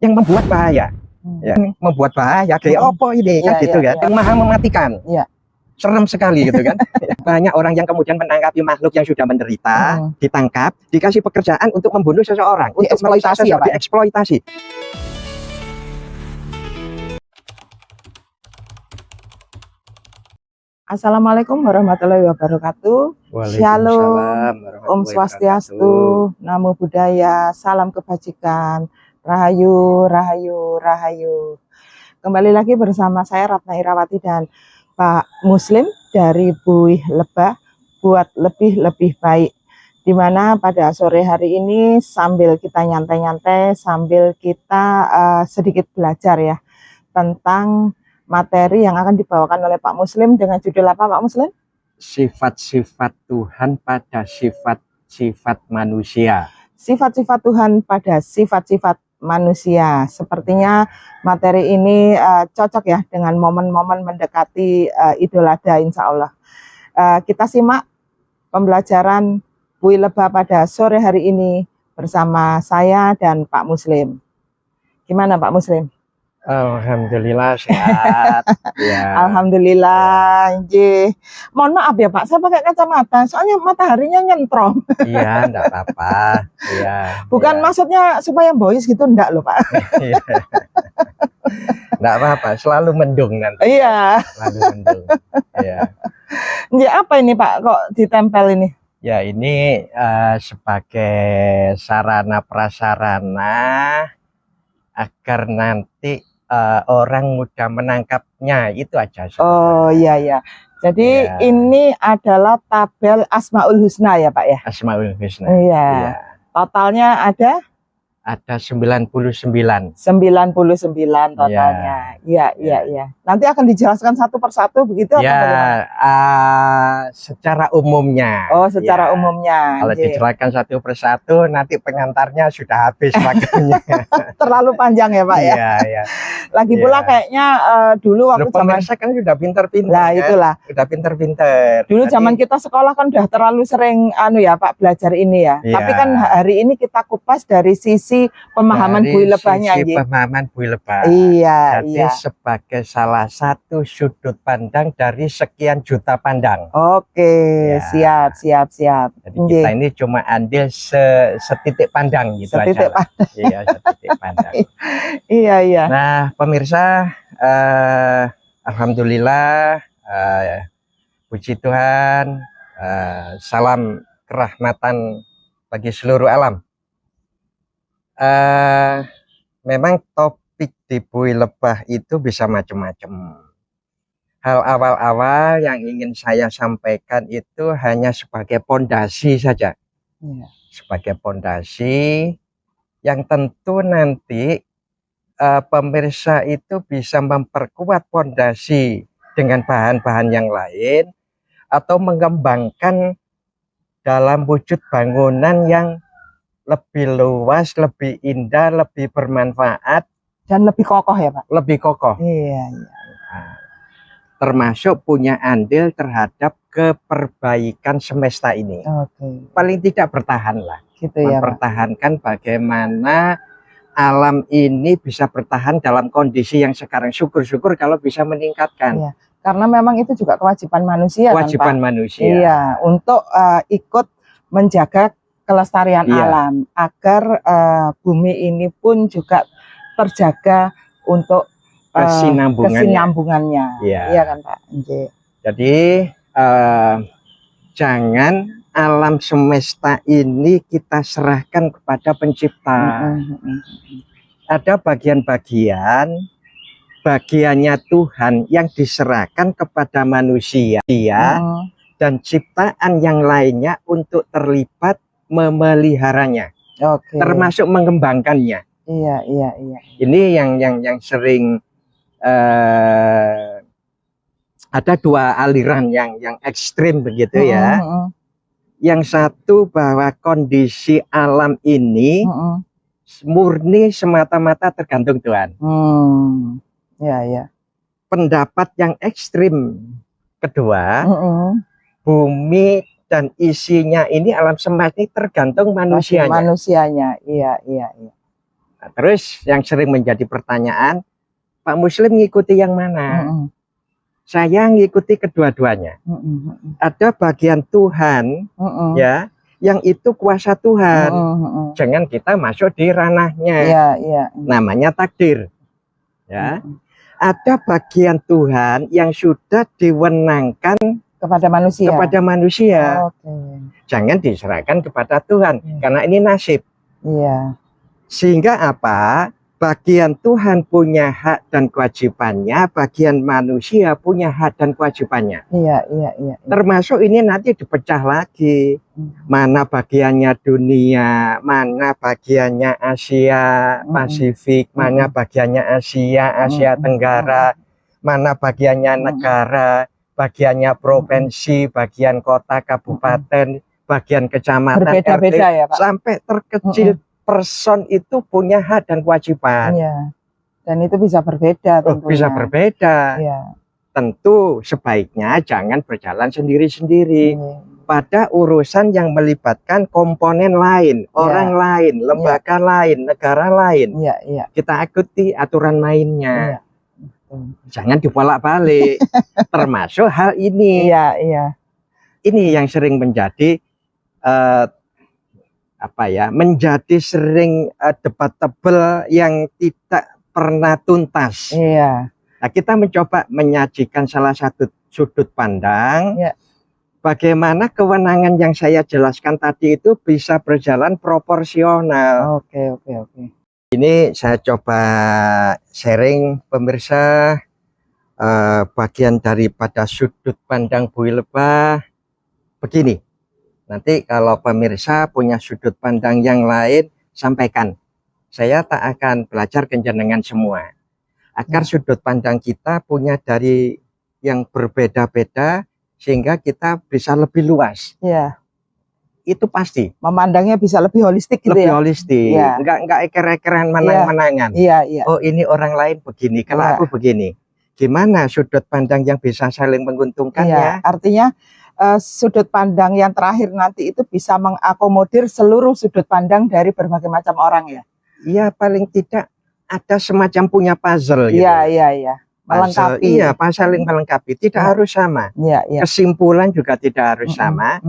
yang membuat bahaya. Ya, membuat bahaya kayak apa ini kan gitu kan. Yang maha mematikan. Serem sekali gitu kan. Banyak orang yang kemudian menangkapi makhluk yang sudah menderita, ditangkap, dikasih pekerjaan untuk membunuh seseorang, untuk dieksploitasi, dieksploitasi. Assalamualaikum warahmatullahi wabarakatuh. Shalom, Om Swastiastu, Namo Buddhaya, salam kebajikan, Rahayu, Rahayu, Rahayu. Kembali lagi bersama saya Ratna Irawati dan Pak Muslim dari Buih Lebah, buat lebih baik. Dimana pada sore hari ini sambil kita nyantai-nyantai, sambil kita sedikit belajar ya tentang materi yang akan dibawakan oleh Pak Muslim dengan judul apa Pak Muslim? Sifat-sifat Tuhan pada sifat-sifat manusia. Sifat-sifat Tuhan pada sifat-sifat manusia. Sepertinya materi ini cocok ya dengan momen-momen mendekati Idul Adha insya Allah. Kita simak pembelajaran Buih Lebah pada sore hari ini bersama saya dan Pak Muslim. Gimana Pak Muslim? Alhamdulillah sehat. Ya. Alhamdulillah. Ya. Mohon maaf ya Pak, saya pakai kacamata, soalnya mataharinya nyentrom. Iya, enggak apa-apa. Iya. Bukan maksudnya supaya boys gitu, enggak loh Pak. Enggak apa-apa, selalu mendung nanti. Iya. Selalu mendung. Iya. Ya apa ini Pak, kok ditempel ini? Ya ini sebagai sarana prasarana agar nanti orang mudah menangkapnya, itu aja. Oh iya ya. Jadi ini adalah tabel Asmaul Husna ya Pak ya? Asmaul Husna. Iya. Totalnya ada 99. 99 totalnya. Iya. Nanti akan dijelaskan satu persatu begitu atau bagaimana? Secara umumnya. Oh, secara umumnya. Kalau dijelaskan satu persatu nanti pengantarnya sudah habis waktunya. Terlalu panjang ya Pak ya? Iya. Lagi pula kayaknya dulu waktu pemirsa kan sudah pinter-pinter. Nah, itulah. Sudah pinter-pinter. Dulu zaman kita sekolah kan udah terlalu sering Pak belajar ini ya. Tapi kan hari ini kita kupas dari sisi pemahaman Buih Lebahnya. Dari sisi pemahaman Buih Lebah. Iya. Jadi sebagai salah satu sudut pandang dari sekian juta pandang. Oke, siap. Jadi kita ini cuma ambil setitik pandang gitu setitik aja. Pandang. Iya, setitik pandang. Iya. Nah, pemirsa, alhamdulillah, puji Tuhan, salam kerahmatan bagi seluruh alam. Memang topik di Buih Lebah itu bisa macam-macam. Hal awal-awal yang ingin saya sampaikan itu hanya sebagai pondasi saja. Sebagai pondasi yang tentu nanti pemirsa itu bisa memperkuat pondasi dengan bahan-bahan yang lain atau mengembangkan dalam wujud bangunan yang lebih luas, lebih indah, lebih bermanfaat dan lebih kokoh ya Pak. Lebih kokoh. Iya. Termasuk punya andil terhadap keperbaikan semesta ini. Paling tidak bertahan lah. Gitu ya, mempertahankan bagaimana alam ini bisa bertahan dalam kondisi yang sekarang. Syukur-syukur kalau bisa meningkatkan. Iya. Karena memang itu juga kewajiban manusia. Kewajiban kan, Pak? manusia. Iya, untuk ikut menjaga kelestarian alam agar bumi ini pun juga terjaga untuk kesinambungannya. Iya kan Pak. Jadi jangan alam semesta ini kita serahkan kepada pencipta. Ada bagiannya Tuhan yang diserahkan kepada manusia dan ciptaan yang lainnya untuk terlibat memeliharanya, termasuk mengembangkannya. Iya. Ini yang sering ada dua aliran yang ekstrim begitu ya. Yang satu bahwa kondisi alam ini murni semata-mata tergantung Tuhan. Iya. Pendapat yang ekstrim kedua, bumi dan isinya ini alam semesta ini tergantung manusianya. Iya. Nah, terus yang sering menjadi pertanyaan, Pak Muslim ngikuti yang mana? Saya ngikuti kedua-duanya. Ada bagian Tuhan, ya, yang itu kuasa Tuhan. Jangan kita masuk di ranahnya. Namanya takdir. Ya. Ada bagian Tuhan yang sudah diwenangkan kepada manusia. Jangan diserahkan kepada Tuhan, karena ini nasib. Sehingga apa? Bagian Tuhan punya hak dan kewajibannya, bagian manusia punya hak dan kewajibannya. Termasuk ini nanti dipecah lagi. Mana bagiannya dunia, mana bagiannya Asia Pasifik, mana bagiannya Asia Tenggara, mana bagiannya negara, bagiannya provinsi, bagian kota, kabupaten, bagian kecamatan, berbeda-beda ya, Pak? Sampai terkecil person itu punya hak dan kewajiban. Dan itu bisa berbeda tentunya. Bisa berbeda. Tentu sebaiknya jangan berjalan sendiri-sendiri. Pada urusan yang melibatkan komponen lain, orang lain, lembaga lain, negara lain. Kita ikuti aturan mainnya. Jangan dibolak-balik. Termasuk hal ini. Ini yang sering menjadi menjadi sering debatable yang tidak pernah tuntas. Nah, kita mencoba menyajikan salah satu sudut pandang. Bagaimana kewenangan yang saya jelaskan tadi itu bisa berjalan proporsional. Ini saya coba sharing pemirsa bagian daripada sudut pandang Bu Ilbah begini. Nanti kalau pemirsa punya sudut pandang yang lain, sampaikan. Saya tak akan belajar kenjenengan semua. Agar sudut pandang kita punya dari yang berbeda-beda, sehingga kita bisa lebih luas. Itu pasti. Memandangnya bisa lebih holistik gitu lebih holistik. Enggak eker-ekeran menang-menangan. Oh ini orang lain begini, kalau aku begini. Gimana sudut pandang yang bisa saling menguntungkannya? Artinya sudut pandang yang terakhir nanti itu bisa mengakomodir seluruh sudut pandang dari berbagai macam orang ya? Iya, paling tidak ada semacam punya puzzle gitu. Melengkapi. Saling melengkapi. Tidak harus sama. Kesimpulan juga tidak harus sama.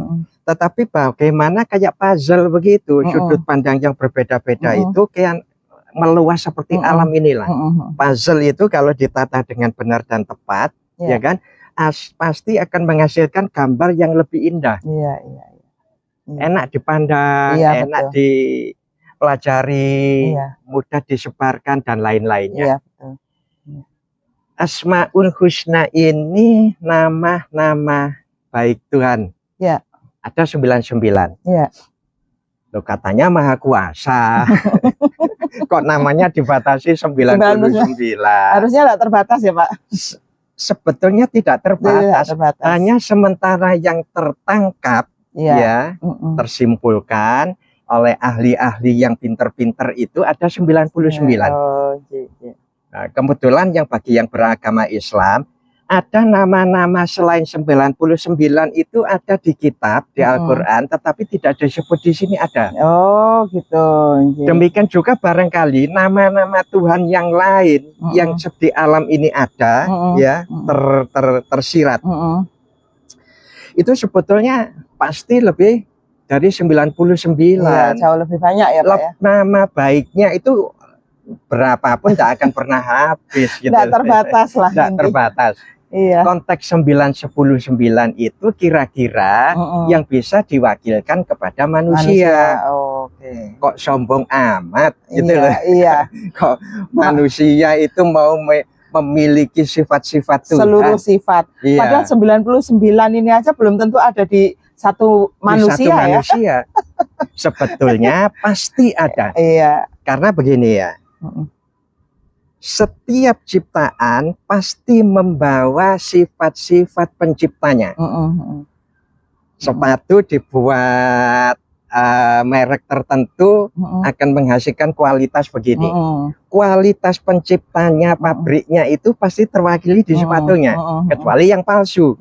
Tetapi bagaimana kayak puzzle begitu, sudut pandang yang berbeda-beda itu kayak meluas seperti alam inilah. Puzzle itu kalau ditata dengan benar dan tepat, ya kan? Pasti akan menghasilkan gambar yang lebih indah. Enak dipandang, enak dipelajari, mudah disebarkan dan lain-lainnya. Asmaul Husna ini nama-nama baik Tuhan. Ada 99. Loh, katanya Maha Kuasa. Kok namanya dibatasi 99? Harusnya tidak terbatas ya, Pak? Sebetulnya tidak terbatas. Hanya sementara yang tertangkap tersimpulkan oleh ahli-ahli yang pinter-pinter itu ada 99. Nah, kebetulan bagi yang beragama Islam ada nama-nama selain 99 itu ada di kitab, di Al-Quran, tetapi tidak disebut di sini ada. Demikian juga barangkali nama-nama Tuhan yang lain yang di alam ini ada, tersirat. Itu sebetulnya pasti lebih dari 99. Jauh lebih banyak ya, Pak ya? Nama baiknya itu berapapun tidak akan pernah habis. Tidak terbatas lah. Tidak terbatas. Konteks 9-10-9 itu kira-kira yang bisa diwakilkan kepada manusia. Kok sombong amat gitu loh. Kok manusia itu mau memiliki sifat-sifat Tuhan. Seluruh sifat. Padahal 99 ini aja belum tentu ada di satu manusia, Sebetulnya pasti ada. Karena begini ya. Setiap ciptaan pasti membawa sifat-sifat penciptanya. Sepatu dibuat merek tertentu akan menghasilkan kualitas begini. Kualitas penciptanya, pabriknya itu pasti terwakili di sepatunya, kecuali yang palsu.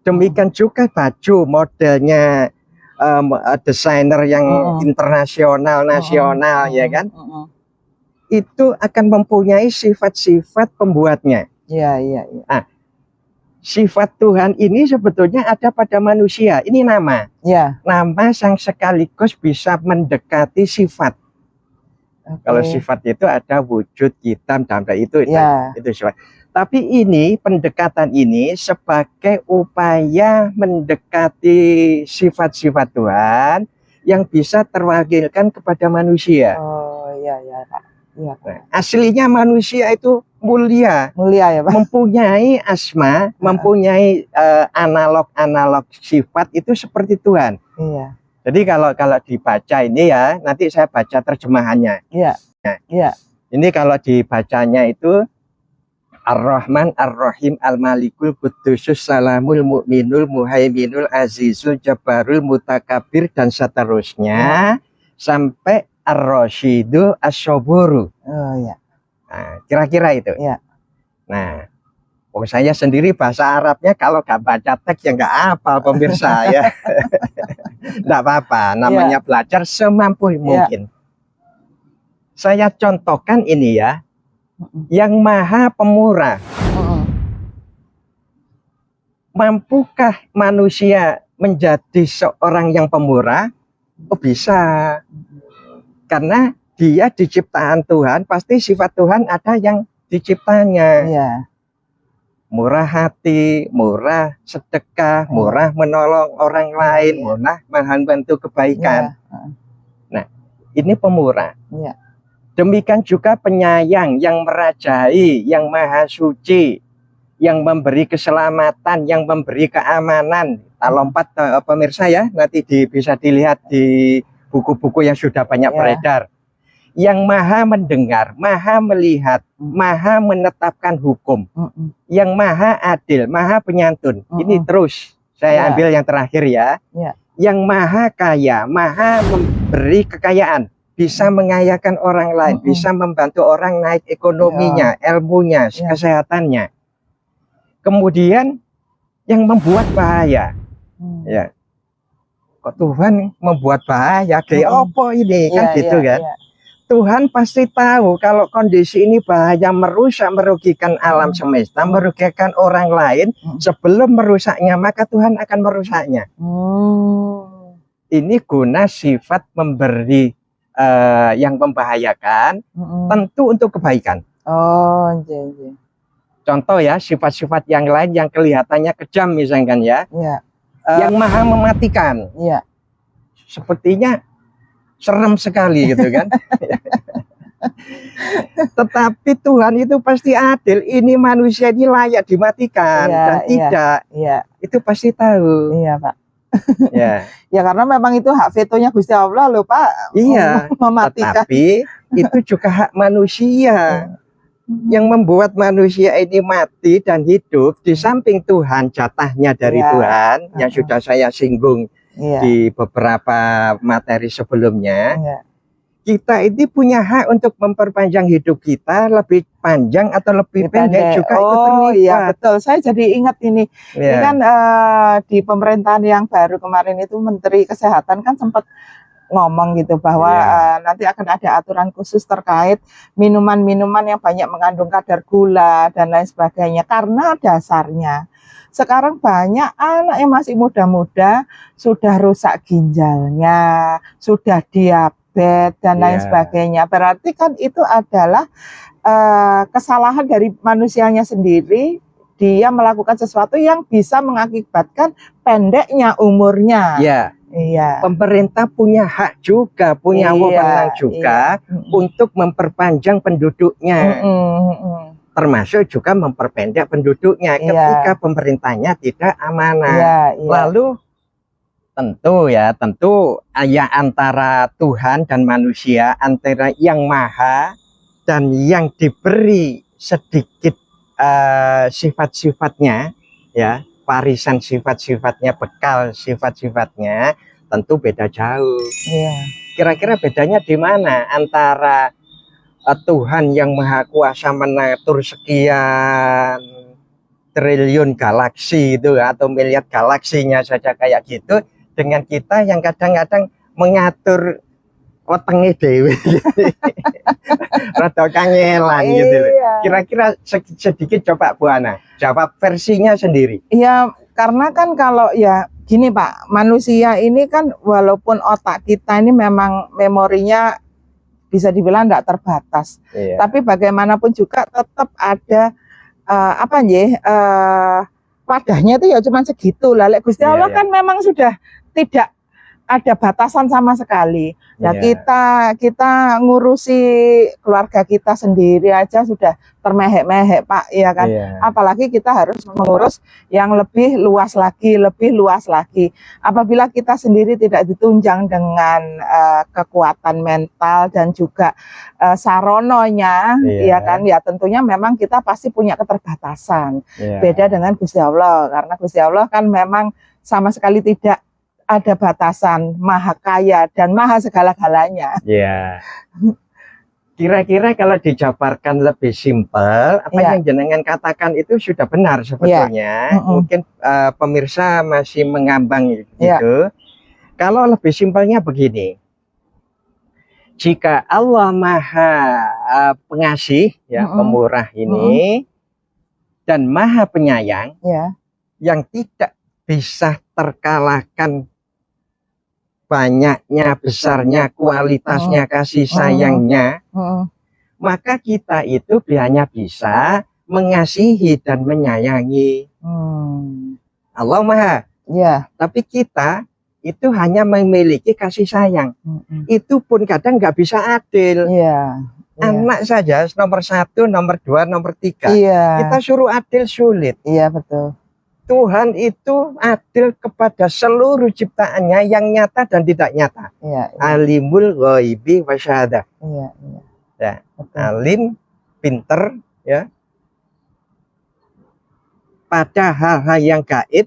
Demikian juga baju modelnya desainer yang internasional, nasional, ya kan? Itu akan mempunyai sifat-sifat pembuatnya. Iya. Nah, sifat Tuhan ini sebetulnya ada pada manusia. Ini nama. Ya. Nama yang sekaligus bisa mendekati sifat. Kalau sifat itu ada wujud, hitam, dan itu sifat. Tapi ini pendekatan ini sebagai upaya mendekati sifat-sifat Tuhan yang bisa terwakilkan kepada manusia. Oh iya Pak. Iya, Pak. Nah, aslinya manusia itu mulia ya Pak. Mempunyai asma, mempunyai analog sifat itu seperti Tuhan. Iya. Jadi kalau dibaca ini ya, nanti saya baca terjemahannya. Iya. Nah, iya. Ini kalau dibacanya itu Ar-Rahman, Ar-Rahim, Al-Malikul, Qudusus, Salamul, Mu'minul, Muhaiminul, Azizul, Jabbarul, Mutakabir, dan seterusnya sampai Ar-Rasyidu, As-Soburu. Oh iya. Nah, kira-kira itu. Iya. Nah, saya sendiri bahasa Arabnya kalau nggak baca teks ya nggak hafal pemirsa ya. Nggak apa-apa, namanya belajar semampu mungkin. Saya contohkan ini ya. Yang Maha Pemurah. Mampukah manusia menjadi seorang yang pemurah? Oh, bisa. Karena dia diciptaan Tuhan, pasti sifat Tuhan ada yang diciptanya. Iya. Murah hati, murah sedekah, murah menolong orang lain, murah membantu kebaikan. Nah, ini pemurah. Demikian juga penyayang, yang merajai, yang maha suci, yang memberi keselamatan, yang memberi keamanan. Kita lompat pemirsa ya, nanti bisa dilihat di buku-buku yang sudah banyak beredar. Yang maha mendengar, maha melihat, maha menetapkan hukum, yang maha adil, maha penyantun. Ini terus saya ambil yang terakhir ya. Yang maha kaya, maha memberi kekayaan, bisa mengayakan orang lain, bisa membantu orang naik ekonominya, ilmunya, kesehatannya. Kemudian yang membuat bahaya, ya. Kok Tuhan membuat bahaya? Kayak apa ini kan gitu kan? Tuhan pasti tahu kalau kondisi ini bahaya, merusak, merugikan alam semesta, merugikan orang lain. Sebelum merusaknya, maka Tuhan akan merusaknya. Ini guna sifat memberi yang membahayakan, tentu untuk kebaikan. Contoh ya, sifat-sifat yang lain yang kelihatannya kejam misalkan ya. Yang maha mematikan. Sepertinya serem sekali gitu kan. Tetapi Tuhan itu pasti adil. Ini manusia ini layak dimatikan dan tidak. Itu pasti tahu. Iya Pak. Ya karena memang itu hak vetonya Gusti Allah loh Pak. Iya. Mematikan. Tetapi itu juga hak manusia. Yang membuat manusia ini mati dan hidup, di samping Tuhan, jatahnya dari Tuhan yang sudah saya singgung di beberapa materi sebelumnya. Kita ini punya hak untuk memperpanjang hidup kita lebih panjang atau lebih pendek juga. Iya betul, saya jadi ingat ini. Ini kan di pemerintahan yang baru kemarin itu Menteri Kesehatan kan sempat ngomong gitu bahwa nanti akan ada aturan khusus terkait minuman-minuman yang banyak mengandung kadar gula dan lain sebagainya. Karena dasarnya sekarang banyak anak yang masih muda-muda sudah rusak ginjalnya, sudah diabetes dan lain sebagainya. Berarti kan itu adalah kesalahan dari manusianya sendiri. Dia melakukan sesuatu yang bisa mengakibatkan pendeknya umurnya. Iya. Pemerintah punya hak juga, punya wewenang juga untuk memperpanjang penduduknya. Termasuk juga memperpendek penduduknya ketika pemerintahnya tidak amanah. Lalu tentu ya antara Tuhan dan manusia, antara yang maha dan yang diberi sedikit sifat-sifatnya ya, warisan sifat-sifatnya, bekal sifat-sifatnya, tentu beda jauh. Kira-kira bedanya di mana antara Tuhan yang maha kuasa mengatur sekian triliun galaksi itu atau miliar galaksinya saja kayak gitu, dengan kita yang kadang-kadang mengatur wetenge dhewe. Rada kangelan gitu loh. Kira-kira sedikit coba Bu Ana jawab versinya sendiri. Iya, karena kan kalau ya gini Pak, manusia ini kan walaupun otak kita ini memang memorinya bisa dibilang tidak terbatas, tapi bagaimanapun juga tetap ada wadahnya itu ya cuma segitu lah. Gusti Allah kan memang sudah tidak ada batasan sama sekali. Ya kita ngurusi keluarga kita sendiri aja sudah termehek-mehek Pak, ya kan. Apalagi kita harus mengurus yang lebih luas lagi. Apabila kita sendiri tidak ditunjang dengan kekuatan mental dan juga sarononya, ya kan. Ya tentunya memang kita pasti punya keterbatasan. Beda dengan Gusti Allah, karena Gusti Allah kan memang sama sekali tidak ada batasan, maha kaya dan maha segala-galanya. Ya. Kira-kira kalau dijabarkan lebih simpel, apa yang jenengan katakan itu sudah benar sebetulnya. Mungkin pemirsa masih mengambang gitu. Kalau lebih simpelnya begini. Jika Allah maha pengasih, ya pemurah ini, dan maha penyayang, yang tidak bisa terkalahkan banyaknya, besarnya, kualitasnya, kasih sayangnya, maka kita itu hanya bisa mengasihi dan menyayangi. Allah maha, tapi kita itu hanya memiliki kasih sayang. Itu pun kadang nggak bisa adil. Anak saja nomor 1, nomor 2, nomor 3. Kita suruh adil sulit. Iya betul. Tuhan itu adil kepada seluruh ciptaannya yang nyata dan tidak nyata. Alimul ghaibi wa syahadah. Alim, pinter, ya, pada hal-hal yang gaib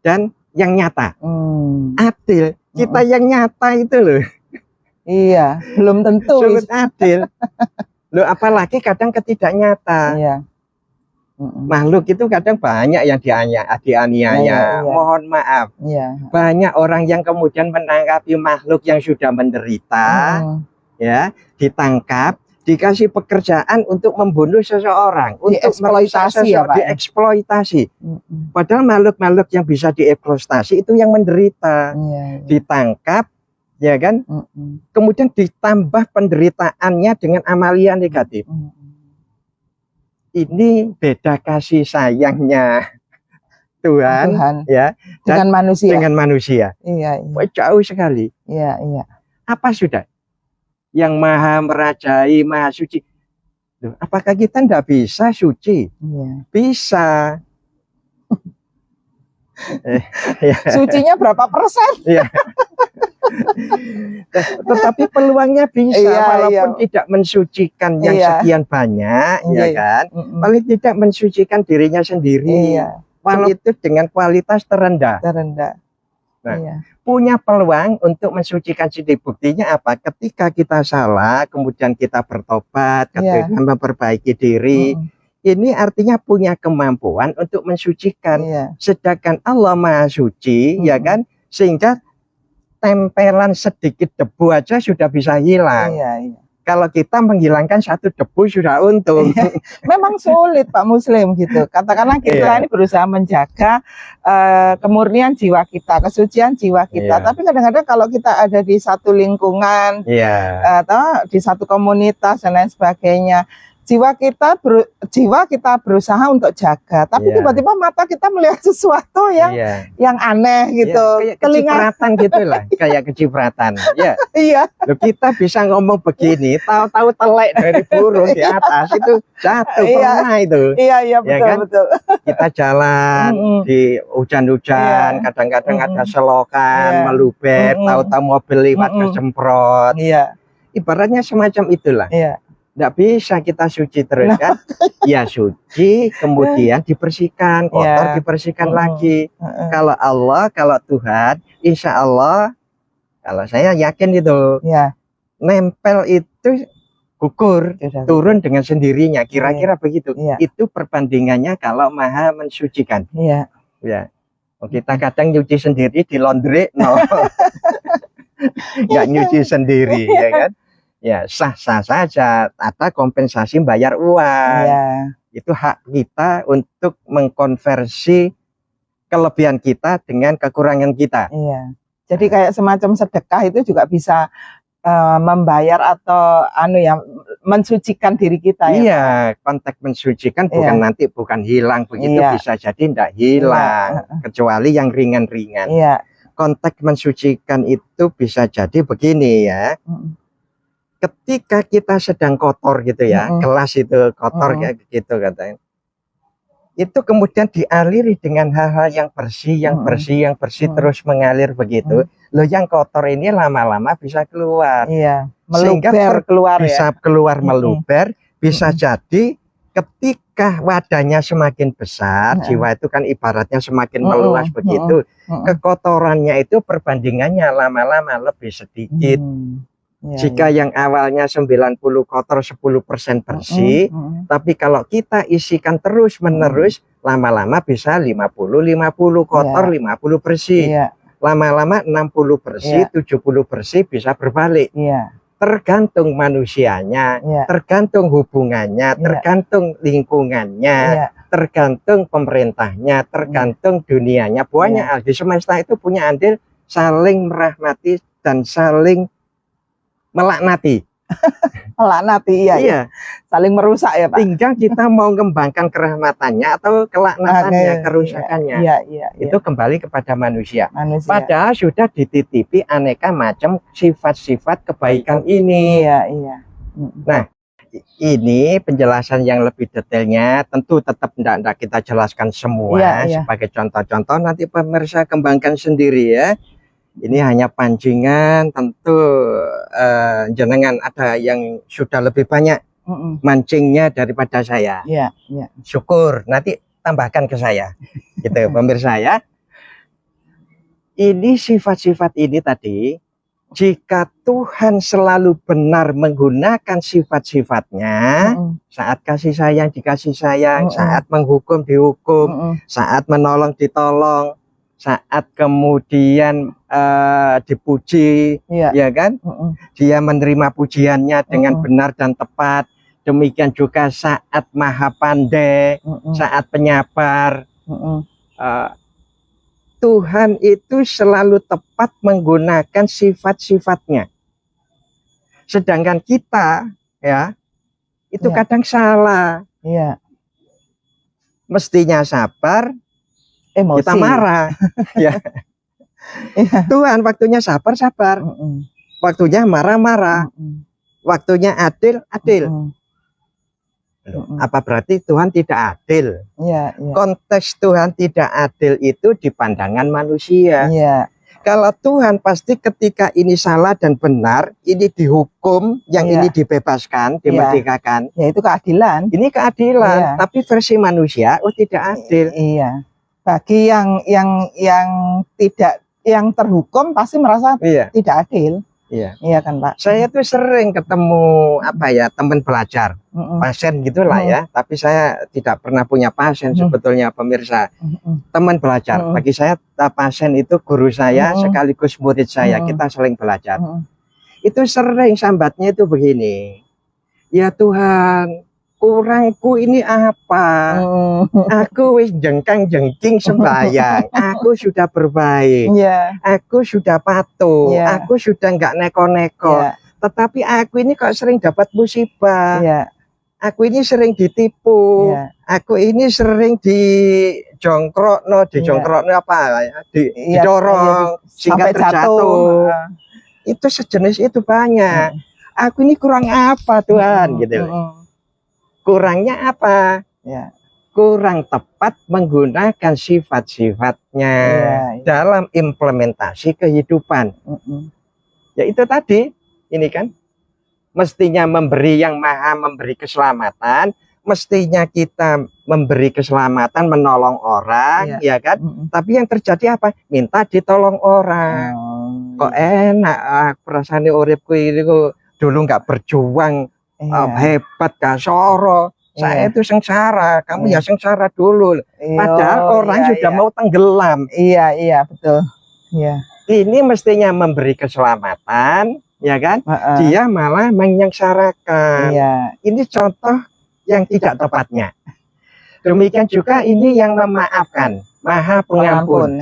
dan yang nyata. Adil. Kita yang nyata itu loh. Iya, belum tentu. Sulit adil. Loh, apalagi kadang ketidak nyata. Makhluk itu kadang banyak yang dianiaya. Mohon maaf. Banyak orang yang kemudian menangkapi makhluk yang sudah menderita, ya, ditangkap, dikasih pekerjaan untuk membunuh seseorang, untuk dieksploitasi. Padahal makhluk-makhluk yang bisa dieksploitasi itu yang menderita, ditangkap, ya kan? Kemudian ditambah penderitaannya dengan amalia negatif. Ini beda kasih sayangnya Tuhan, ya, dengan manusia. Jauh sekali. Apa sudah? Yang maha merajai, maha suci. Loh, apakah kita tidak bisa suci? Bisa. Sucinya berapa persen? Tetapi peluangnya bisa, walaupun tidak mensucikan yang sekian banyak, ya kan? Paling tidak mensucikan dirinya sendiri, walaupun itu dengan kualitas terendah. Nah, punya peluang untuk mensucikan sendiri. Buktinya apa? Ketika kita salah, kemudian kita bertobat, kemudian memperbaiki diri, ini artinya punya kemampuan untuk mensucikan. Sedangkan Allah Maha Suci, ya kan? Sehingga tempelan sedikit debu aja sudah bisa hilang. Kalau kita menghilangkan satu debu sudah untung. Memang sulit Pak Muslim gitu. Katakanlah kita ini berusaha menjaga kemurnian jiwa kita, kesucian jiwa kita. Tapi kadang-kadang kalau kita ada di satu lingkungan, atau di satu komunitas dan lain sebagainya, jiwa kita berusaha untuk jaga, tapi tiba-tiba mata kita melihat sesuatu yang aneh gitu. Kayak kecipratan gitulah, kayak kecipratan. Loh, kita bisa ngomong begini, tahu-tahu telek dari burung di atas itu jatuh pernah itu. Betul. Kita jalan di hujan-hujan, kadang-kadang ada selokan, meluber, tahu-tahu mobil lewat kesemprot. Ibaratnya semacam itulah. Tidak bisa kita suci terus kan? Ya suci, kemudian dibersihkan, kotor dibersihkan lagi. Kalau Allah, kalau Tuhan, insya Allah, kalau saya yakin itu, nempel itu gugur, turun dengan sendirinya. Kira-kira begitu. Itu perbandingannya kalau Maha mensucikan. Kita kadang nyuci sendiri di laundry, no. Nggak nyuci sendiri, ya kan? Ya sah-sah saja. Ada kompensasi bayar uang. Iya. Itu hak kita untuk mengkonversi kelebihan kita dengan kekurangan kita. Iya. Jadi kayak semacam sedekah itu juga bisa membayar atau mensucikan diri kita. Iya, konteks mensucikan bukan nanti bukan hilang begitu, bisa jadi tidak hilang, kecuali yang ringan-ringan. Iya. Konteks mensucikan itu bisa jadi begini ya. Ketika kita sedang kotor gitu ya, gelas itu kotor kayak gitu katanya. Itu kemudian dialiri dengan hal-hal yang bersih, yang bersih terus mengalir begitu. Loh, yang kotor ini lama-lama bisa keluar. Iya, meluber keluar bisa keluar meluber, bisa jadi ketika wadahnya semakin besar, jiwa itu kan ibaratnya semakin meluas begitu. Kekotorannya itu perbandingannya lama-lama lebih sedikit. Jika yang awalnya 90 kotor 10% bersih, tapi kalau kita isikan terus menerus, lama-lama bisa 50 kotor, 50 bersih. Lama-lama 60 bersih, 70 bersih, bisa berbalik. Tergantung manusianya, tergantung hubungannya, tergantung lingkungannya, tergantung pemerintahnya, tergantung dunianya. Pokoknya di semesta itu punya andil saling merahmati dan saling melaknati. Melaknati, iya. Saling merusak ya Pak. Tinggal kita mau mengembangkan kerahmatannya atau kelaknatannya, kerusakannya. Itu kembali kepada manusia. Padahal sudah dititipi aneka macam sifat-sifat kebaikan ini. Nah, ini penjelasan yang lebih detailnya tentu tetap tidak kita jelaskan semua. Sebagai contoh-contoh nanti pemirsa kembangkan sendiri ya. Ini hanya pancingan, tentu jenengan ada yang sudah lebih banyak mancingnya daripada saya. Syukur, nanti tambahkan ke saya. Gitu, pemirsa ya. Ini sifat-sifat ini tadi, jika Tuhan selalu benar menggunakan sifat-sifatnya, saat kasih sayang dikasih sayang, saat menghukum dihukum, saat menolong ditolong, saat kemudian dipuji, ya kan? Dia menerima pujiannya dengan benar dan tepat. Demikian juga saat maha pandai, saat penyabar. Tuhan itu selalu tepat menggunakan sifat-sifatnya. Sedangkan kita, ya, itu kadang salah. Mestinya sabar, emosi. Kita marah. Ya. Tuhan waktunya sabar. Waktunya marah-marah. Waktunya adil. Apa berarti Tuhan tidak adil? Konteks Tuhan tidak adil itu di pandangan manusia. Kalau Tuhan pasti ketika ini salah dan benar, ini dihukum, yang ini dibebaskan, dimerdekakan. Ya itu keadilan. Ini keadilan, tapi versi manusia tidak adil. Bagi yang terhukum pasti merasa tidak adil. Iya kan Pak. Saya tuh sering ketemu teman belajar, pasien gitulah ya. Tapi saya tidak pernah punya pasien sebetulnya pemirsa. Teman belajar, bagi saya pasien itu guru saya sekaligus murid saya. Kita saling belajar. Itu sering sambatnya itu begini. Ya Tuhan, kurangku ini apa? Aku wis jengkang-jengking sembahyang. Aku sudah berbaik. Aku sudah patuh. Aku sudah nggak neko-neko. Tetapi aku ini kok sering dapat musibah. Aku ini sering ditipu. Aku ini sering dijongkrokno didorong sehingga terjatuh. Itu sejenis itu banyak. Aku ini kurang apa Tuhan gitu. Kurangnya apa? Kurang tepat menggunakan sifat-sifatnya dalam implementasi kehidupan. Ya itu tadi, ini kan mestinya memberi yang maha memberi keselamatan, mestinya kita memberi keselamatan, menolong orang, ya kan? Tapi yang terjadi apa? Minta ditolong orang. Kok enak, perasaan uripku ini dulu nggak berjuang. Hebat Kasoro, Saya Iya. itu sengsara, kamu Iya. ya sengsara dulu. Iya, Padahal orang iya, sudah iya. mau tenggelam. Iya, iya, betul. Iya. Ini mestinya memberi keselamatan, ya kan? Heeh. Dia malah menyengsarakan. Iya. Ini contoh yang tidak tepatnya. Demikian juga ini yang memaafkan, Maha Pengampun.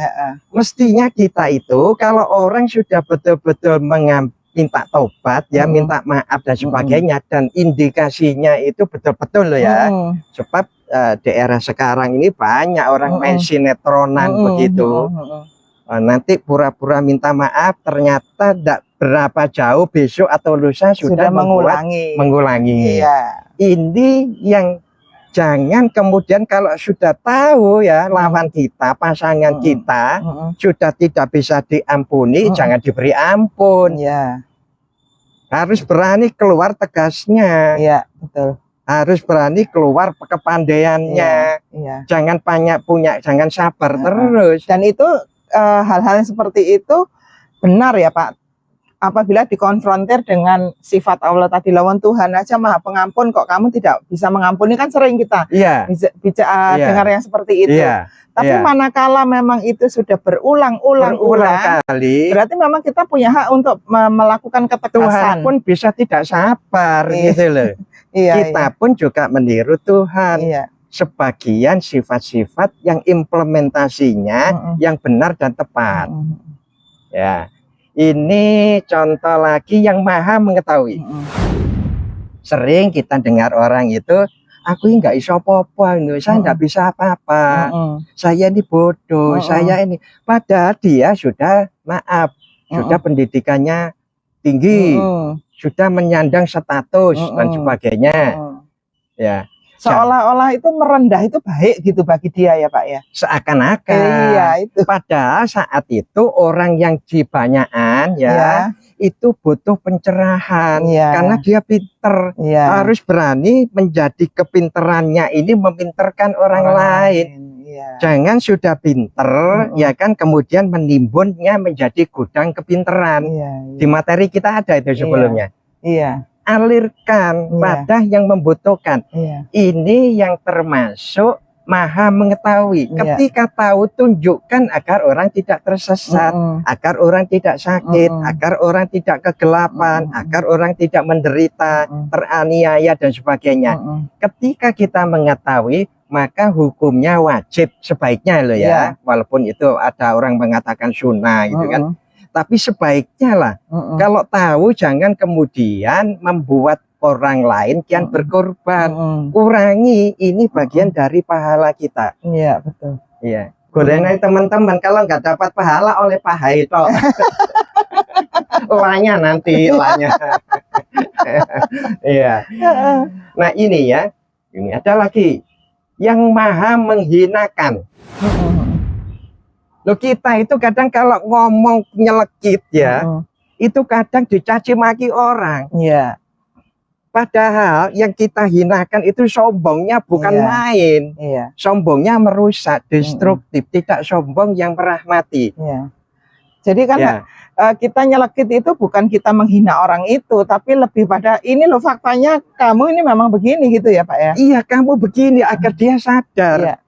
Mestinya kita itu kalau orang sudah betul-betul minta tobat ya, minta maaf dan sebagainya, dan indikasinya itu betul-betul loh ya. Sebab di era sekarang ini banyak orang main sinetronan begitu. Nanti pura-pura minta maaf, ternyata tidak berapa jauh besok atau lusa sudah mengulangi. Iya. Ini yang jangan kemudian kalau sudah tahu ya lawan kita, pasangan kita sudah tidak bisa diampuni, jangan diberi ampun. Iya. Harus berani keluar tegasnya. Iya, betul. Harus berani keluar kepandaiannya. Iya. Jangan jangan sabar terus. Dan itu hal-hal seperti itu benar ya Pak. Apabila dikonfrontir dengan sifat Allah tadi, lawan Tuhan aja Maha Pengampun kok kamu tidak bisa mengampuni, kan sering kita bicara dengar yang seperti itu. Tapi manakala memang itu sudah berulang-ulang kali, berarti memang kita punya hak untuk melakukan ketegasan. Tuhan pun bisa tidak sabar gitu loh. Kita pun juga meniru Tuhan. Sebagian sifat-sifat yang implementasinya yang benar dan tepat. Ya. Ini contoh lagi yang Maha mengetahui. Sering kita dengar orang itu, aku ini nggak iso apa-apa, saya nggak bisa apa-apa, saya ini bodoh, saya ini. Padahal dia sudah maaf, sudah pendidikannya tinggi, sudah menyandang status dan sebagainya. Ya. Seolah-olah itu merendah itu baik gitu bagi dia ya Pak ya. Seakan-akan. Iya, itu. Padahal saat itu orang yang dibanyakan ya itu butuh pencerahan karena dia pinter. Harus berani menjadi kepinterannya ini meminterkan orang lain. Jangan sudah pinter ya kan kemudian menimbunnya menjadi gudang kepinteran. Di materi kita ada itu sebelumnya. Alirkan pada yang membutuhkan. Ini yang termasuk Maha mengetahui. Ketika tahu, tunjukkan agar orang tidak tersesat, agar orang tidak sakit, agar orang tidak kegelapan, agar orang tidak menderita, teraniaya dan sebagainya. Ketika kita mengetahui, maka hukumnya wajib sebaiknya loh ya. Walaupun itu ada orang mengatakan sunnah gitu kan. Tapi sebaiknya lah, kalau tahu jangan kemudian membuat orang lain kian berkorban. Kurangi, ini bagian dari pahala kita. Iya, betul. Iya. Gorengan teman-teman, kalau nggak dapat pahala oleh paha itu. Lanya nanti, lanya. Iya. Nah ini ya, ini ada lagi. Yang Maha menghinakan. Loh kita itu kadang kalau ngomong nyelekit ya, itu kadang dicaci maki orang. Padahal yang kita hinakan itu sombongnya bukan main. Sombongnya merusak, destruktif, tidak sombong yang merahmati. Jadi kan kita nyelekit itu bukan kita menghina orang itu, tapi lebih pada ini loh faktanya kamu ini memang begini gitu ya Pak ya. Iya, kamu begini agar dia sadar.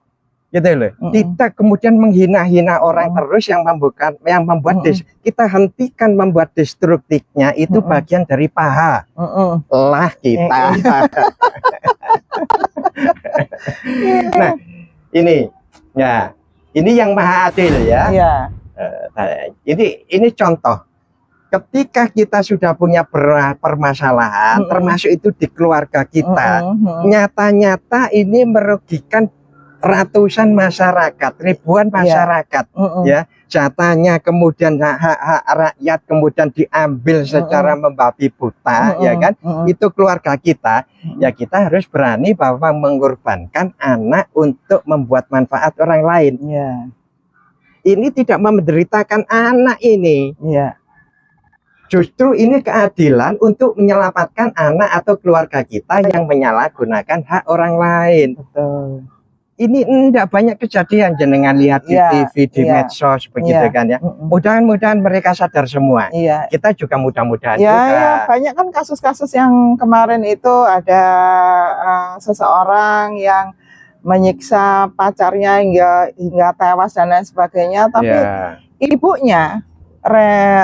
Gitu loh. Tidak kemudian menghina-hina orang terus yang membuat kita hentikan membuat destruktifnya itu bagian dari paha. Lah kita. Nah, ini ya, ini yang Maha Adil ya. Ini contoh. Ketika kita sudah punya permasalahan, termasuk itu di keluarga kita, nyata-nyata ini merugikan ratusan masyarakat, ribuan masyarakat, ya, jatahnya kemudian hak-hak rakyat kemudian diambil secara membabi buta, ya kan? Itu keluarga kita, ya kita harus berani bahwa mengorbankan anak untuk membuat manfaat orang lain. Ini tidak menderitakan anak ini. Justru ini keadilan untuk menyelamatkan anak atau keluarga kita yang menyalahgunakan hak orang lain. ini enggak banyak kejadian jenengan lihat di TV, di medsos begitu kan ya. Mudah-mudahan mereka sadar semua. Kita juga mudah-mudahan juga. Banyak kan kasus-kasus yang kemarin itu ada seseorang yang menyiksa pacarnya hingga tewas dan lain sebagainya, tapi ibunya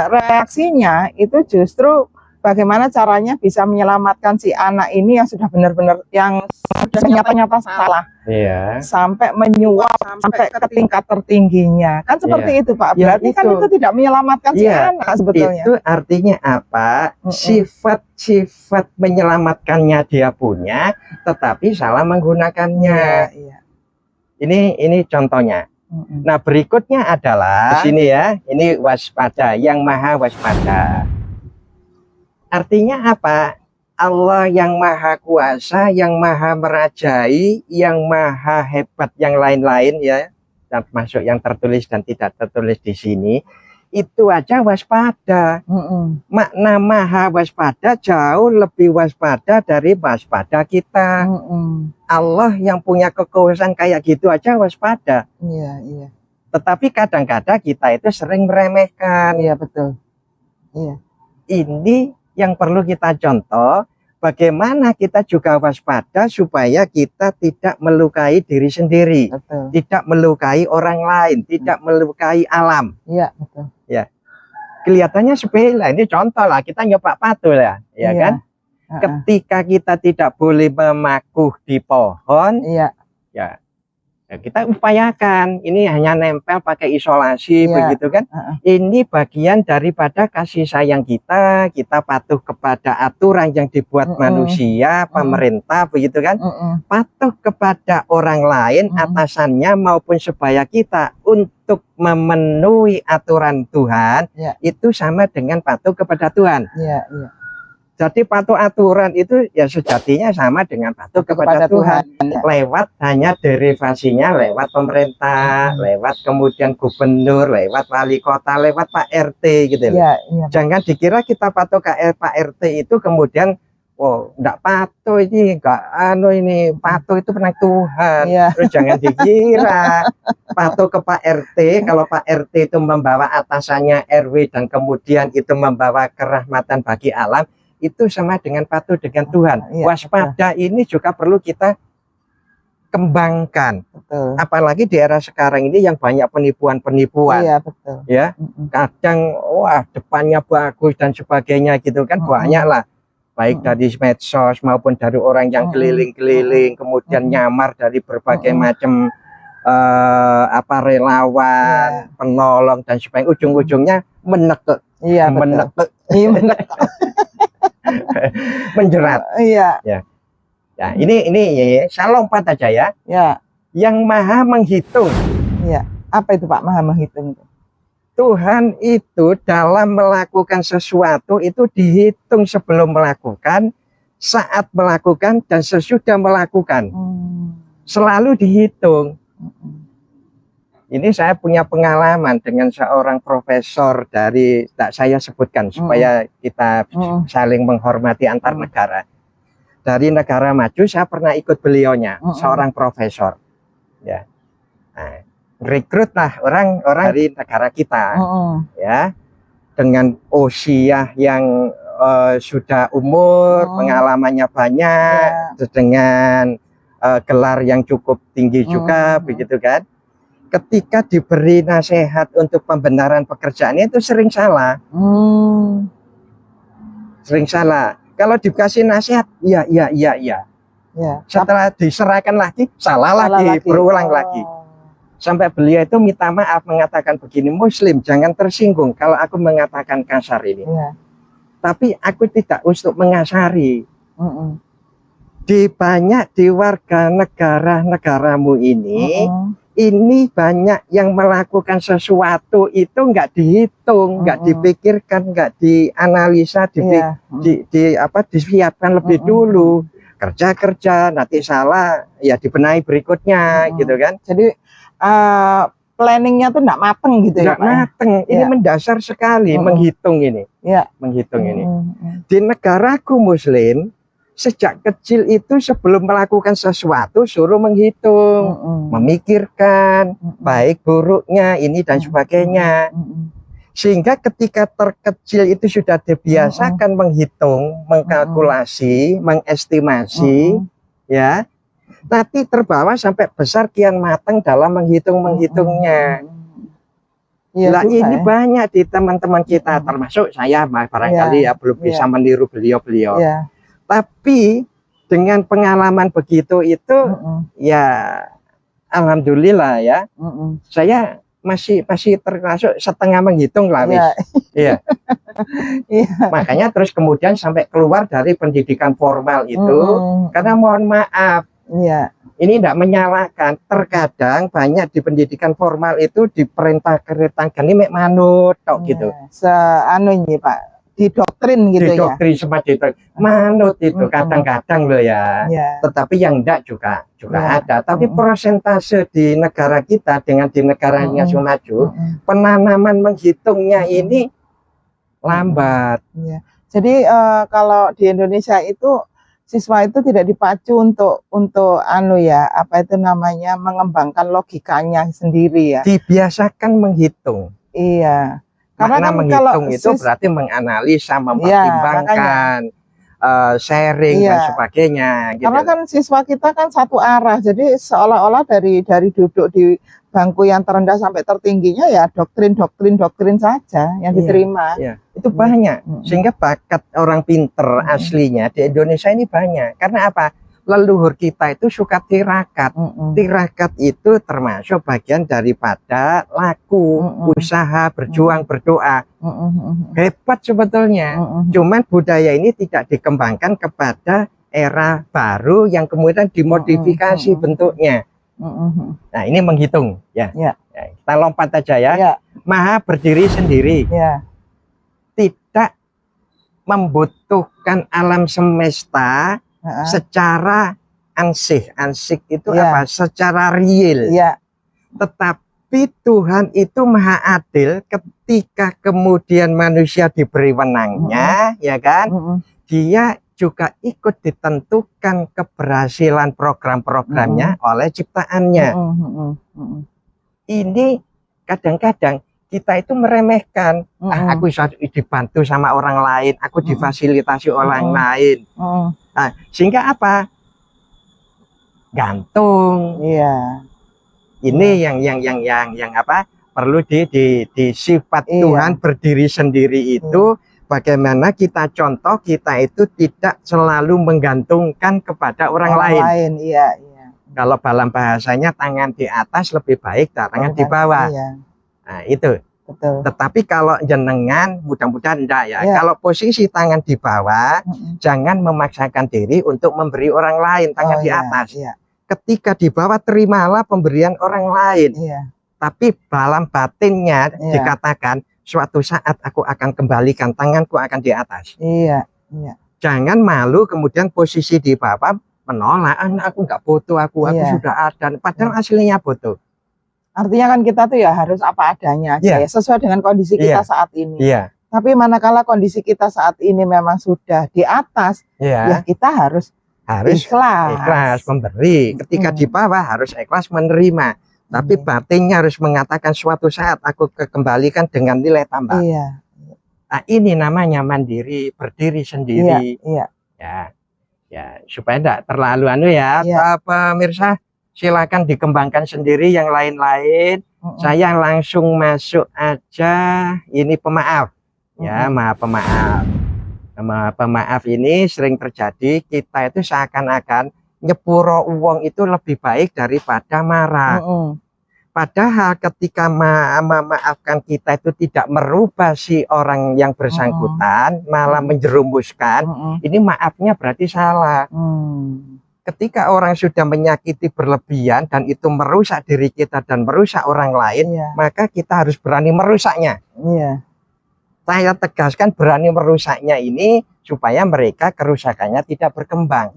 reaksinya itu justru bagaimana caranya bisa menyelamatkan si anak ini yang sudah benar-benar yang sudah nyata-nyata salah, sampai menyuap sampai ke tingkat tertingginya, kan seperti itu Pak. Berarti kan itu tidak menyelamatkan si anak sebetulnya. Itu artinya apa? Sifat menyelamatkannya dia punya, tetapi salah menggunakannya. Ini contohnya. Nah, berikutnya adalah di sini ya, ini waspada, yang maha waspada. Artinya apa? Allah yang maha kuasa, yang maha merajai, yang maha hebat, yang lain-lain ya, termasuk yang tertulis dan tidak tertulis di sini, itu aja waspada. Makna maha waspada jauh lebih waspada dari waspada kita. Allah yang punya kekuasaan kayak gitu aja waspada. Tetapi kadang-kadang kita itu sering meremehkan. Betul. Ini yang perlu kita contoh, bagaimana kita juga waspada supaya kita tidak melukai diri sendiri, tidak melukai orang lain, tidak melukai alam. Betul. Kelihatannya sepele, ini contoh lah, kita nyoba patul ya, kan? Ketika kita tidak boleh memakuh di pohon, kita upayakan, ini hanya nempel pakai isolasi begitu kan. Ini bagian daripada kasih sayang kita patuh kepada aturan yang dibuat manusia, pemerintah begitu kan. Patuh kepada orang lain, atasannya maupun sebaya kita untuk memenuhi aturan Tuhan, itu sama dengan patuh kepada Tuhan. Jadi patuh aturan itu ya sejatinya sama dengan patuh kepada Tuhan. Lewat hanya derivasinya lewat pemerintah, lewat kemudian gubernur, lewat wali kota, lewat Pak RT gitu loh. Jangan dikira kita patuh ke Pak RT itu kemudian enggak patuh, ini enggak ini patuh itu pernah Tuhan. Terus jangan dikira patuh ke Pak RT, kalau Pak RT itu membawa atasannya RW dan kemudian itu membawa kerahmatan bagi alam, itu sama dengan patuh dengan Tuhan. Waspada ini juga perlu kita kembangkan. Apalagi di era sekarang ini yang banyak penipuan-penipuan. Kadang depannya bagus dan sebagainya gitu kan, banyak lah. Baik dari medsos maupun dari orang yang keliling-keliling, kemudian nyamar dari berbagai macam relawan, penolong dan sebagainya. Ujung-ujungnya menekek. Menjerat. Ya, ini saya lompat aja ya. Yang maha menghitung. Apa itu Pak maha menghitung? Tuhan itu dalam melakukan sesuatu itu dihitung sebelum melakukan, saat melakukan dan sesudah melakukan. Selalu dihitung. Ini saya punya pengalaman dengan seorang profesor dari, tak saya sebutkan supaya kita saling menghormati antar negara. Dari negara maju saya pernah ikut beliaunya, seorang profesor. Rekrutlah orang-orang dari negara kita, dengan usia yang sudah umur, pengalamannya banyak, dengan gelar yang cukup tinggi juga, begitu kan. Ketika diberi nasihat untuk pembenaran pekerjaannya itu sering salah. Sering salah. Kalau dikasih nasihat, iya. Setelah diserahkan lagi, salah lagi, berulang lagi. Sampai beliau itu minta maaf, mengatakan begini, Muslim jangan tersinggung kalau aku mengatakan kasar ini. Tapi aku tidak untuk mengasari. Di warga negara-negaramu ini banyak yang melakukan sesuatu itu nggak dihitung, nggak dipikirkan, nggak dianalisa, disiapkan lebih dulu. Kerja nanti salah ya dibenahi berikutnya, gitu kan. Jadi planningnya tuh nggak mateng gitu ya, nggak mateng. Ini mendasar sekali menghitung ini. Menghitung ini. Di negaraku Muslim sejak kecil itu sebelum melakukan sesuatu suruh menghitung, memikirkan baik buruknya ini dan sebagainya. Sehingga ketika terkecil itu sudah dibiasakan menghitung, mengkalkulasi, mengestimasi, ya. Nanti terbawa sampai besar kian matang dalam menghitungnya. Nah, ini banyak di teman-teman kita, termasuk saya barangkali ya belum bisa meniru beliau-beliau. Tapi dengan pengalaman begitu itu, ya alhamdulillah ya, saya masih termasuk setengah menghitung lah, wis. Iya. Makanya terus kemudian sampai keluar dari pendidikan formal itu, karena mohon maaf, ini tidak menyalahkan. Terkadang banyak di pendidikan formal itu diperintahkan ini mek manut tok gitu. Ini Pak, didoktrin gitu ya. Didoktrin seperti itu. Manut itu kadang-kadang loh ya. Tetapi yang enggak juga ada. Tapi persentase di negara kita dengan di negara yang maju, penanaman menghitungnya ini lambat. Jadi kalau di Indonesia itu siswa itu tidak dipacu untuk mengembangkan logikanya sendiri ya. Dibiasakan menghitung. Iya. Karena kan menghitung itu berarti menganalisa, mempertimbangkan, sharing dan sebagainya. Gitu. Karena kan siswa kita kan satu arah, jadi seolah-olah dari duduk di bangku yang terendah sampai tertingginya ya doktrin saja yang diterima. Itu banyak, sehingga bakat orang pinter aslinya di Indonesia ini banyak. Karena apa? Leluhur kita itu suka tirakat. Tirakat itu termasuk bagian daripada laku, usaha, berjuang, berdoa. Hebat sebetulnya. Cuman budaya ini tidak dikembangkan kepada era baru yang kemudian dimodifikasi bentuknya. Nah, ini menghitung ya. Kita lompat aja ya. Maha berdiri sendiri. Tidak membutuhkan alam semesta secara ansih itu apa? Secara real. Tetapi Tuhan itu maha adil ketika kemudian manusia diberi wenangnya, ya kan? Dia juga ikut ditentukan keberhasilan program-programnya oleh ciptaannya. Ini kadang-kadang kita itu meremehkan, aku bisa dibantu sama orang lain, aku difasilitasi orang lain. Nah, sehingga apa? Gantung. Ini yang apa? Perlu di sifat Tuhan berdiri sendiri itu. Bagaimana kita contoh kita itu tidak selalu menggantungkan kepada orang lain. Kalau dalam bahasanya tangan di atas lebih baik tangan di bawah. Nah, itu. Betul. Tetapi kalau jenengan mudah-mudahan enggak ya. Kalau posisi tangan di bawah, jangan memaksakan diri untuk memberi orang lain tangan di atas. Ketika di bawah terimalah pemberian orang lain. Tapi dalam batinnya dikatakan suatu saat aku akan kembalikan tanganku akan di atas. Jangan malu kemudian posisi di bawah menolak, aku nggak butuh, aku sudah ada. Padahal aslinya butuh. Artinya kan kita tuh ya harus apa adanya aja ya, sesuai dengan kondisi kita saat ini. Tapi manakala kondisi kita saat ini memang sudah di atas, ya kita harus ikhlas memberi. Ketika di bawah harus ikhlas menerima. Tapi batinnya harus mengatakan suatu saat aku kembalikan dengan nilai tambah. Nah, ini namanya mandiri, berdiri sendiri. Ya, supaya tidak terlalu pemirsa, silakan dikembangkan sendiri yang lain-lain. Saya langsung masuk aja. Ini pemaaf, ya, pemaaf. Pemaaf ini sering terjadi. Kita itu seakan-akan nyepuro uang itu lebih baik daripada marah. Padahal ketika memaafkan kita itu tidak merubah si orang yang bersangkutan, malah menjerumuskan, ini maafnya berarti salah. Ketika orang sudah menyakiti berlebihan dan itu merusak diri kita dan merusak orang lain, maka kita harus berani merusaknya. Saya tegaskan berani merusaknya ini supaya mereka kerusakannya tidak berkembang.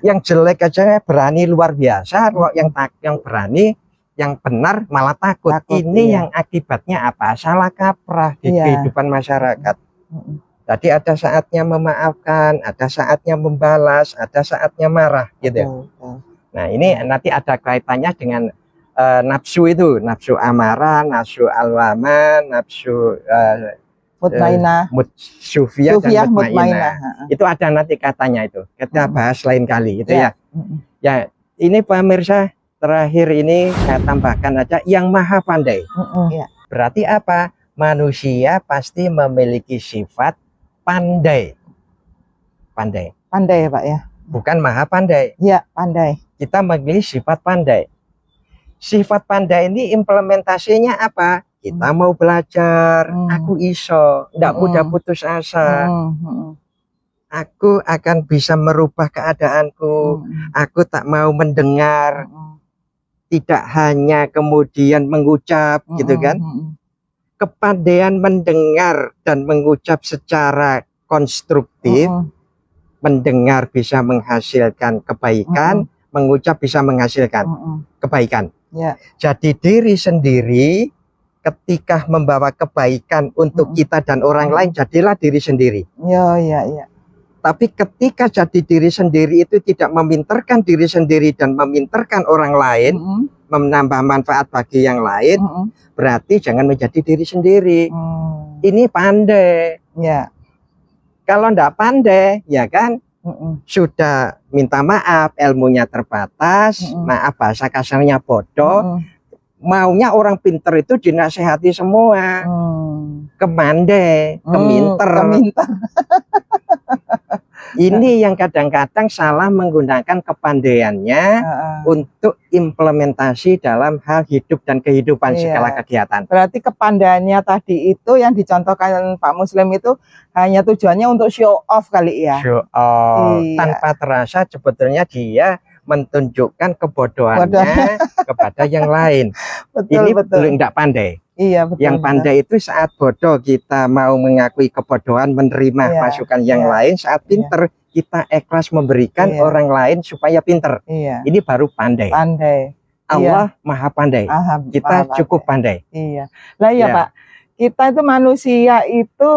Yang jelek aja berani luar biasa, yang berani yang benar malah takut. Ini yang akibatnya apa? Salah kaprah di kehidupan masyarakat. Jadi ada saatnya memaafkan, ada saatnya membalas, ada saatnya marah gitu. Nah, ini nanti ada kaitannya dengan nafsu itu, nafsu amarah, nafsu alwama, nafsu mutmainah, sufiyah dan mutmainah. Itu ada nanti katanya itu. Kita bahas lain kali itu ya. Ya, ini pemirsa, terakhir ini saya tambahkan aja yang maha pandai. Berarti apa? Manusia pasti memiliki sifat pandai. Pandai ya Pak ya? Bukan maha pandai. Iya, pandai. Kita memiliki sifat pandai. Sifat pandai ini implementasinya apa? Kita mau belajar, aku iso, tidak mudah putus asa. Aku akan bisa merubah keadaanku. Aku tak mau mendengar. Tidak hanya kemudian mengucap gitu kan. Kepandaian mendengar dan mengucap secara konstruktif, mendengar bisa menghasilkan kebaikan, mengucap bisa menghasilkan kebaikan. Jadi diri sendiri ketika membawa kebaikan untuk kita dan orang lain, jadilah diri sendiri. Tapi ketika jadi diri sendiri itu tidak meminterkan diri sendiri dan meminterkan orang lain, menambah manfaat bagi yang lain, berarti jangan menjadi diri sendiri. Ini pandai. Kalau enggak pandai, ya kan, sudah minta maaf, ilmunya terbatas, maaf bahasa kasarnya bodoh, maunya orang pinter itu dinasehati semua. Kemandai, keminter. Ini yang kadang-kadang salah menggunakan kepandaiannya untuk implementasi dalam hal hidup dan kehidupan segala kegiatan. Berarti kepandaiannya tadi itu yang dicontohkan Pak Muslim itu hanya tujuannya untuk show off kali ya? Show off. Tanpa terasa sebetulnya dia menunjukkan kebodohannya kepada yang lain. Ini belum tidak pandai. Yang pandai itu saat bodoh kita mau mengakui kebodohan, menerima masukan yang lain. Saat pinter kita ikhlas memberikan orang lain supaya pinter. Ini baru pandai. Allah maha pandai. Kita cukup pandai. Lah ya Pak, kita itu manusia itu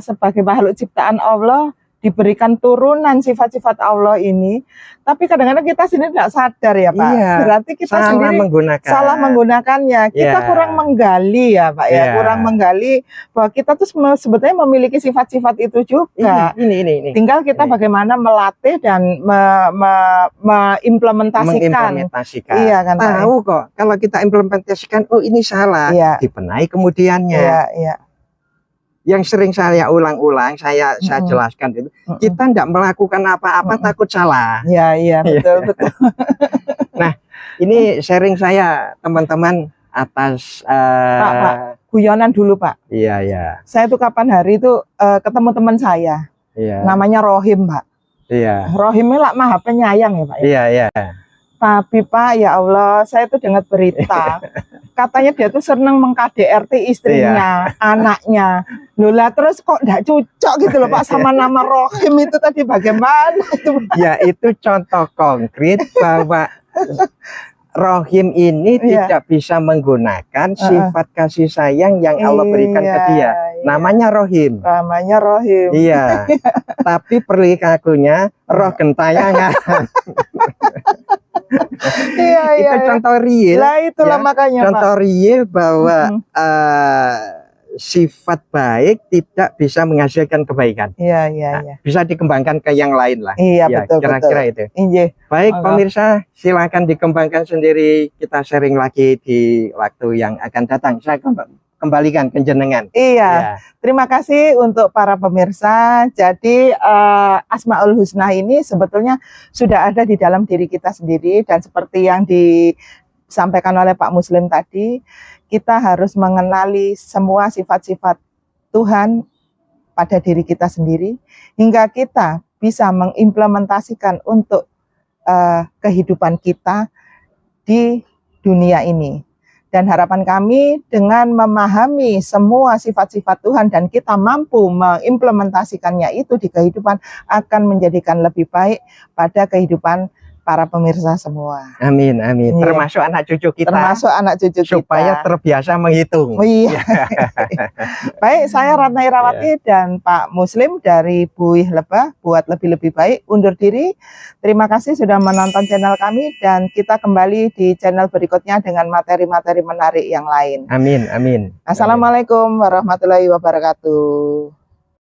sebagai makhluk ciptaan Allah, diberikan turunan sifat-sifat Allah ini, tapi kadang-kadang kita sendiri tidak sadar ya Pak. Berarti kita salah menggunakannya. Kita kurang menggali ya Pak ya, kurang menggali bahwa kita tuh sebetulnya memiliki sifat-sifat itu juga. Ini. Tinggal kita bagaimana melatih dan mengimplementasikan. Iya kan Pak. Tahu kok, kalau kita implementasikan, oh ini salah, dibenahi kemudiannya. Yang sering saya ulang-ulang, saya jelaskan itu, kita tidak melakukan apa-apa takut salah. Betul. Nah, ini sharing saya teman-teman atas Pak, guyonan dulu Pak. Saya tuh kapan hari itu ketemu teman saya, namanya Rohim Pak. Rohimnya lah maha penyayang ya Pak. Tapi Pak, ya Allah, saya tuh dengar berita, katanya dia tuh senang meng-KDRT istrinya, anaknya. Lola terus kok enggak cocok gitu loh Pak sama nama Rohim itu tadi, bagaimana itu? Ya itu contoh konkret bahwa Rohim ini tidak bisa menggunakan sifat kasih sayang yang Allah berikan ke dia. Namanya Rohim. Tapi perilakunya roh gentayangan. Itu contoh real. Lah itulah makanya contoh Pak. Real bahwa sifat baik tidak bisa menghasilkan kebaikan. Bisa dikembangkan ke yang lain lah. Betul. Kira-kira itu. Baik pemirsa, silakan dikembangkan sendiri. Kita sharing lagi di waktu yang akan datang. Saya kembalikan ke jenengan. Terima kasih untuk para pemirsa. Jadi Asmaul Husna ini sebetulnya sudah ada di dalam diri kita sendiri, dan seperti yang disampaikan oleh Pak Muslim tadi, kita harus mengenali semua sifat-sifat Tuhan pada diri kita sendiri hingga kita bisa mengimplementasikan untuk kehidupan kita di dunia ini. Dan harapan kami dengan memahami semua sifat-sifat Tuhan dan kita mampu mengimplementasikannya itu di kehidupan akan menjadikan lebih baik pada kehidupan para pemirsa semua. Amin, amin. Iya. Termasuk anak cucu kita. Termasuk anak cucu kita. Supaya terbiasa menghitung. Iya. Baik, saya Ratna Irawati dan Pak Muslim dari Buih Lebah buat lebih-lebih baik undur diri. Terima kasih sudah menonton channel kami dan kita kembali di channel berikutnya dengan materi-materi menarik yang lain. Amin, amin. Assalamualaikum warahmatullahi wabarakatuh.